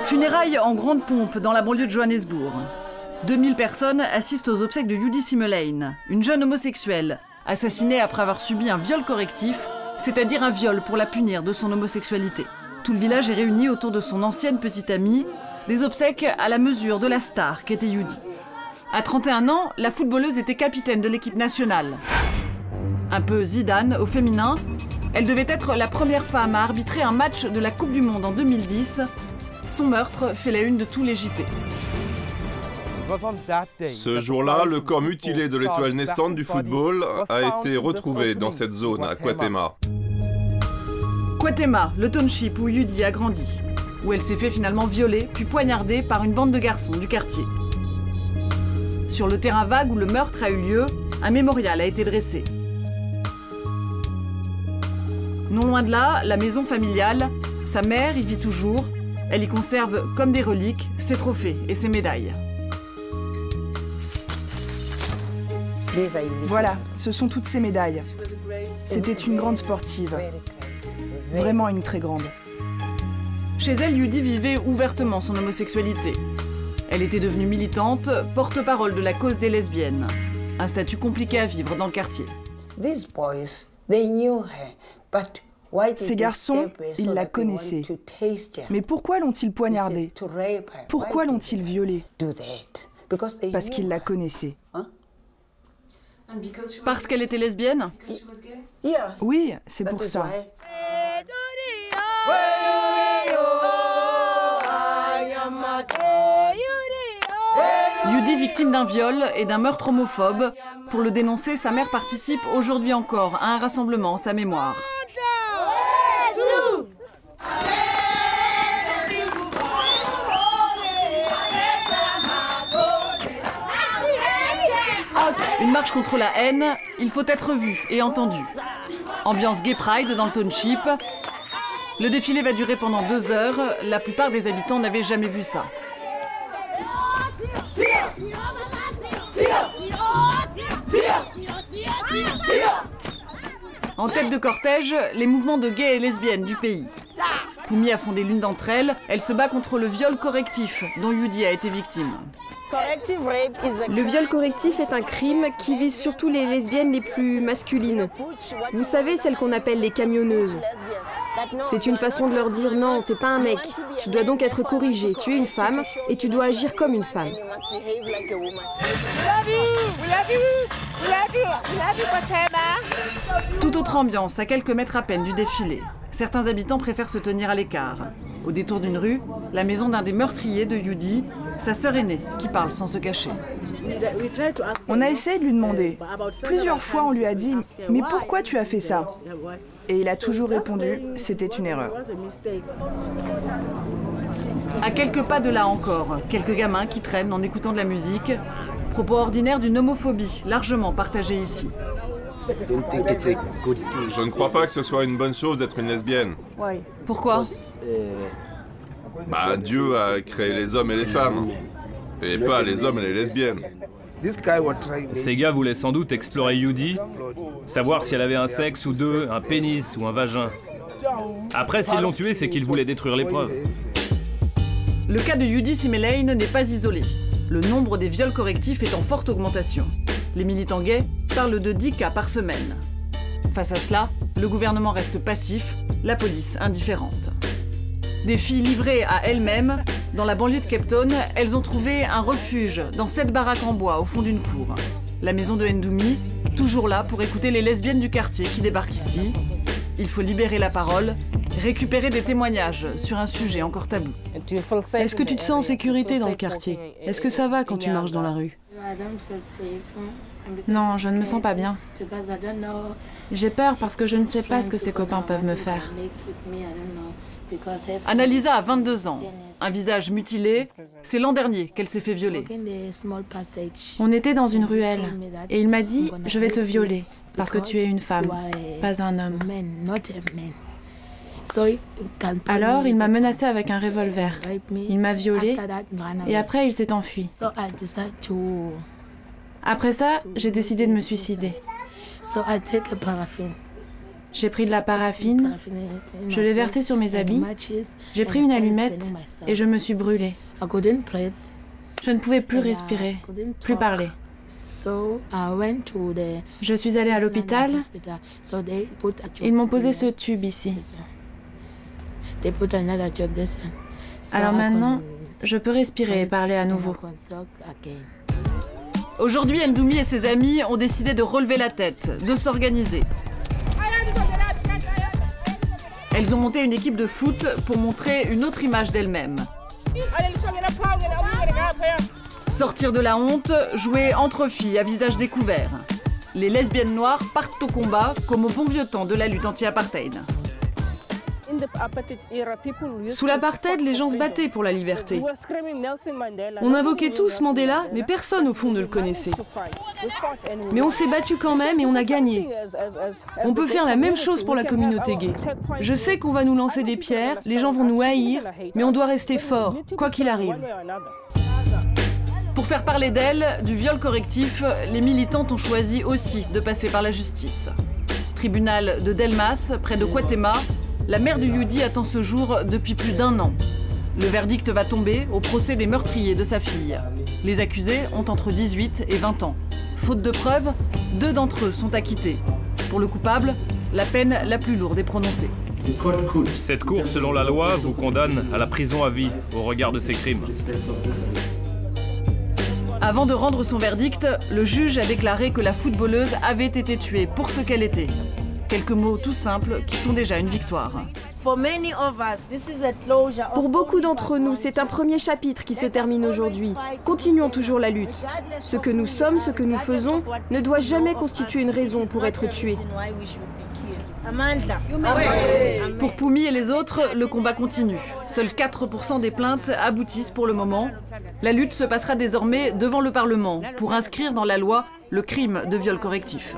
Funérailles en grande pompe dans la banlieue de Johannesburg. 2000 personnes assistent aux obsèques de Yudi Simelane, une jeune homosexuelle, assassinée après avoir subi un viol correctif, c'est-à-dire un viol pour la punir de son homosexualité. Tout le village est réuni autour de son ancienne petite amie, des obsèques à la mesure de la star qu'était Yudi. À 31 ans, la footballeuse était capitaine de l'équipe nationale. Un peu Zidane au féminin, elle devait être la première femme à arbitrer un match de la Coupe du Monde en 2010. Son meurtre fait la une de tous les JT. Ce jour-là, le corps mutilé de l'étoile naissante du football a été retrouvé dans cette zone à Kwatema. Kwatema, le township où Yudi a grandi, où elle s'est fait finalement violer puis poignarder par une bande de garçons du quartier. Sur le terrain vague où le meurtre a eu lieu, un mémorial a été dressé. Non loin de là, la maison familiale, sa mère y vit toujours. Elle y conserve comme des reliques ses trophées et ses médailles. Voilà, ce sont toutes ces médailles. C'était une grande sportive. Vraiment une très grande. Chez elle, Yudi vivait ouvertement son homosexualité. Elle était devenue militante, porte-parole de la cause des lesbiennes. Un statut compliqué à vivre dans le quartier. Ces garçons, ils la connaissaient. Mais pourquoi l'ont-ils poignardée? Pourquoi l'ont-ils violée? Parce qu'ils la connaissaient. Parce qu'elle était lesbienne? Oui, c'est pour ça. Yudi, victime d'un viol et d'un meurtre homophobe. Pour le dénoncer, sa mère participe aujourd'hui encore à un rassemblement en sa mémoire. Une marche contre la haine, il faut être vu et entendu. Ambiance Gay Pride dans le township. Le défilé va durer pendant 2 heures. La plupart des habitants n'avaient jamais vu ça. En tête de cortège, les mouvements de gays et lesbiennes du pays. Poumi a fondé l'une d'entre elles. Elle se bat contre le viol correctif dont Yudi a été victime. Le viol correctif est un crime qui vise surtout les lesbiennes les plus masculines. Vous savez, celles qu'on appelle les camionneuses. C'est une façon de leur dire « Non, t'es pas un mec, tu dois donc être corrigé, tu es une femme et tu dois agir comme une femme ». Toute autre ambiance, à quelques mètres à peine du défilé. Certains habitants préfèrent se tenir à l'écart. Au détour d'une rue, la maison d'un des meurtriers de Yudi, sa sœur aînée, qui parle sans se cacher. On a essayé de lui demander. Plusieurs fois, on lui a dit « Mais pourquoi tu as fait ça ?» Et il a toujours répondu « C'était une erreur ». À quelques pas de là encore, quelques gamins qui traînent en écoutant de la musique. Propos ordinaires d'une homophobie, largement partagée ici. Je ne crois pas que ce soit une bonne chose d'être une lesbienne. Pourquoi? Dieu a créé les hommes et les femmes, et pas les hommes et les lesbiennes. Ces gars voulaient sans doute explorer Yudi, savoir si elle avait un sexe ou deux, un pénis ou un vagin. Après, s'ils l'ont tuée, c'est qu'ils voulaient détruire les preuves. Le cas de Yudi Simelane n'est pas isolé. Le nombre des viols correctifs est en forte augmentation. Les militants gays parlent de 10 cas par semaine. Face à cela, le gouvernement reste passif, la police indifférente. Des filles livrées à elles-mêmes, dans la banlieue de Cape Town, elles ont trouvé un refuge dans 7 baraques en bois au fond d'une cour. La maison de Ndoumi, toujours là pour écouter les lesbiennes du quartier qui débarquent ici. Il faut libérer la parole, récupérer des témoignages sur un sujet encore tabou. Est-ce que tu te sens en sécurité dans le quartier? Est-ce que ça va quand tu marches dans la rue? Non, je ne me sens pas bien. J'ai peur parce que je ne sais pas ce que ses copains peuvent me faire. Annalisa a 22 ans. Un visage mutilé, c'est l'an dernier qu'elle s'est fait violer. On était dans une ruelle et il m'a dit « Je vais te violer parce que tu es une femme, pas un homme ». Alors il m'a menacé avec un revolver. Il m'a violée et après il s'est enfui. Après ça, j'ai décidé de me suicider. J'ai pris de la paraffine, je l'ai versée sur mes habits, j'ai pris une allumette et je me suis brûlée. Je ne pouvais plus respirer, plus parler. Je suis allée à l'hôpital. Ils m'ont posé ce tube ici. Alors maintenant, je peux respirer et parler à nouveau. Aujourd'hui, Ndoumi et ses amis ont décidé de relever la tête, de s'organiser. Elles ont monté une équipe de foot pour montrer une autre image d'elles-mêmes. Sortir de la honte, jouer entre filles à visage découvert. Les lesbiennes noires partent au combat comme au bon vieux temps de la lutte anti-apartheid. Sous l'apartheid, les gens se battaient pour la liberté. On invoquait tous Mandela, mais personne au fond ne le connaissait. Mais on s'est battu quand même et on a gagné. On peut faire la même chose pour la communauté gay. Je sais qu'on va nous lancer des pierres, les gens vont nous haïr, mais on doit rester fort, quoi qu'il arrive. Pour faire parler d'elles, du viol correctif, les militantes ont choisi aussi de passer par la justice. Tribunal de Delmas, près de Kwatema, la mère de Yudi attend ce jour depuis plus d'1 an. Le verdict va tomber au procès des meurtriers de sa fille. Les accusés ont entre 18 et 20 ans. Faute de preuves, 2 d'entre eux sont acquittés. Pour le coupable, la peine la plus lourde est prononcée. Cette cour, selon la loi, vous condamne à la prison à vie au regard de ces crimes. Avant de rendre son verdict, le juge a déclaré que la footballeuse avait été tuée pour ce qu'elle était. Quelques mots tout simples qui sont déjà une victoire. Pour beaucoup d'entre nous, c'est un premier chapitre qui se termine aujourd'hui. Continuons toujours la lutte. Ce que nous sommes, ce que nous faisons, ne doit jamais constituer une raison pour être tué. Pour Poumi et les autres, le combat continue. Seuls 4% des plaintes aboutissent pour le moment. La lutte se passera désormais devant le Parlement pour inscrire dans la loi le crime de viol correctif.